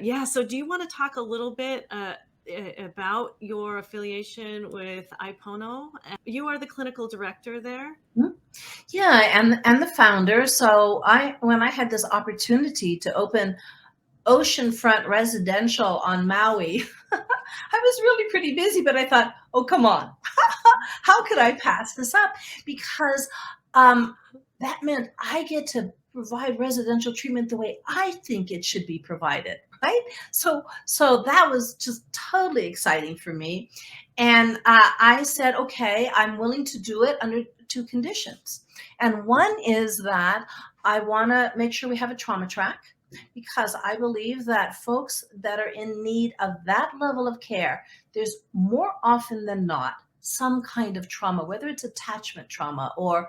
Yeah, so do you want to talk a little bit about your affiliation with Ai Pono? You are the clinical director there. Mhm. Yeah, and the founder. So when I had this opportunity to open oceanfront residential on Maui, I was really pretty busy, but I thought, oh, come on. How could I pass this up? Because that meant I get to provide residential treatment the way I think it should be provided, right? So that was just totally exciting for me. And I said, okay, I'm willing to do it under two conditions. And one is that I want to make sure we have a trauma track, because I believe that folks that are in need of that level of care, there's more often than not some kind of trauma, whether it's attachment trauma or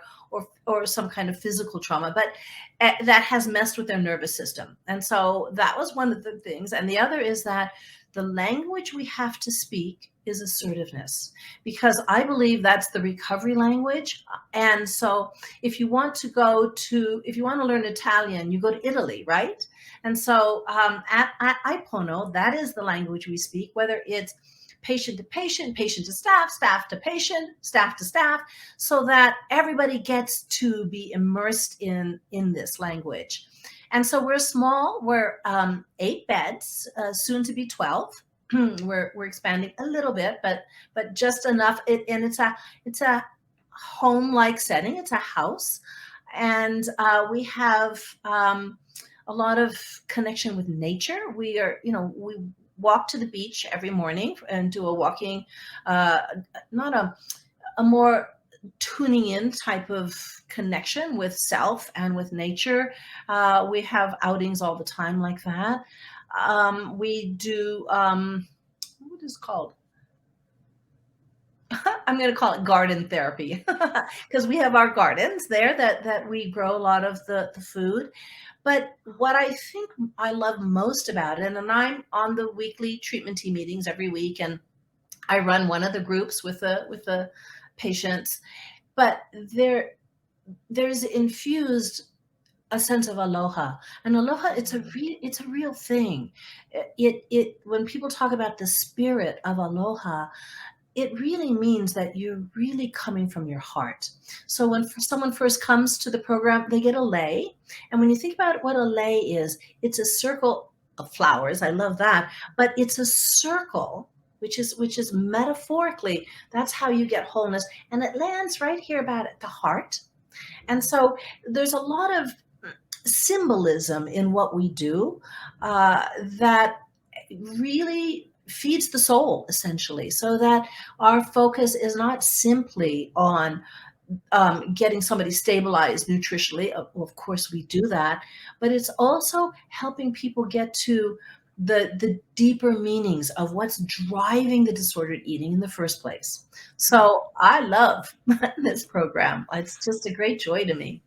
some kind of physical trauma, but that has messed with their nervous system. And so that was one of the things. And the other is that the language we have to speak is assertiveness, because I believe that's the recovery language. And so if you want to learn Italian, you go to Italy, right? And so at Ai Pono, that is the language we speak, whether it's patient to patient, patient to staff, staff to patient, staff to staff, so that everybody gets to be immersed in this language. And so we're small. We're 8 beds, soon to be 12. We're expanding a little bit, but just enough. And it's a home-like setting. It's a house, and we have a lot of connection with nature. We walk to the beach every morning and do a walking, not a more tuning in type of connection with self and with nature. We have outings all the time like that. We do what is called I'm going to call it garden therapy, because we have our gardens there that we grow a lot of the food. But what I think I love most about it, and I'm on the weekly treatment team meetings every week, and I run one of the groups with the patients, but there's infused a sense of aloha. And aloha, it's a real thing. It when people talk about the spirit of aloha, it really means that you're really coming from your heart. So when someone first comes to the program, they get a lei. And when you think about what a lei is, it's a circle of flowers. I love that. But it's a circle, which is metaphorically, that's how you get wholeness. And it lands right here about at the heart. And so there's a lot of symbolism in what we do that really feeds the soul, essentially, so that our focus is not simply on getting somebody stabilized nutritionally. Of course, we do that, but it's also helping people get to the deeper meanings of what's driving the disordered eating in the first place. So I love this program. It's just a great joy to me.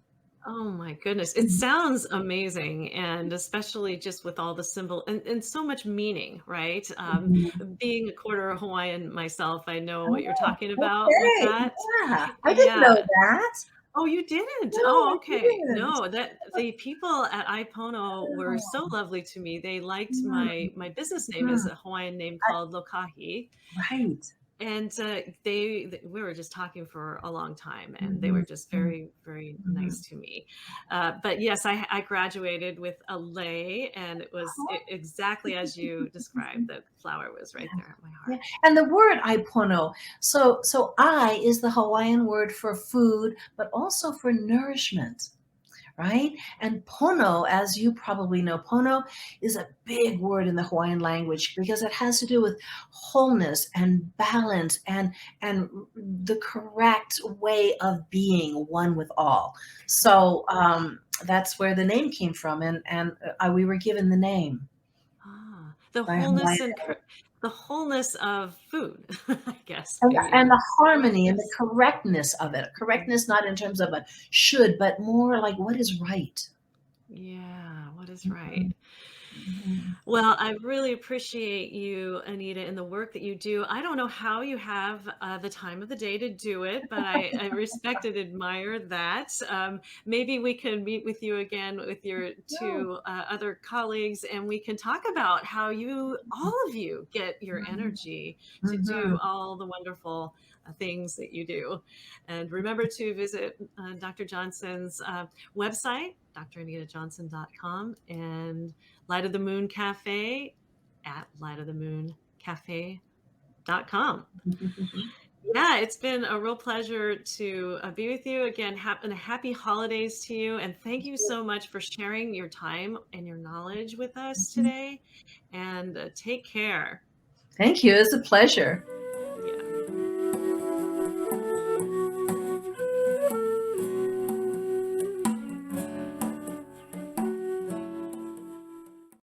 Oh my goodness. It sounds amazing. And especially just with all the symbol and so much meaning, right? Mhm. Being a quarter Hawaiian myself, I know what you're Oh, talking about with okay. that. Yeah. I didn't know Yeah. that. Oh, you didn't? No, Oh, I okay. didn't. No, that the people at iPono were so lovely to me. They liked Mm, my business name is mhm. a Hawaiian name I called Lokahi. right. And we were just talking for a long time, and they were Mhm, just mm, very, very mhm. nice to me. But yes, I graduated with a lei, and it was exactly as you described. The flower was right there at my Yeah, heart. and the word "Ai Pono," so "ai" is the Hawaiian word for food, but also for nourishment, right? And pono, as you probably know, pono is a big word in the Hawaiian language because it has to do with wholeness and balance and the correct way of being one with all. So that's where the name came from, and we were given the name The by Hawaiian. wholeness and the wholeness of food, I guess And maybe. and the harmony and the Yes. correctness of it. Correctness not in terms of a should, but more like what is right. Yeah. What is Mhm, right? Mhm. Well, I really appreciate you, Anita, and the work that you do. I don't know how you have the time of the day to do it, but I respect and admire that. Maybe we can meet with you again with your Yeah. two other colleagues, and we can talk about how all of you, get your Mhm. energy to do Mhm. all the wonderful things that you do. And remember to visit Dr. Johnson's website, dranitajohnson.com, and Light of the Moon Cafe at lightofthemooncafe.com. Yeah, it's been a real pleasure to be with you again. And happy holidays to you. And thank you so much for sharing your time and your knowledge with us Mhm. today. And take care. Thank you. It's a pleasure.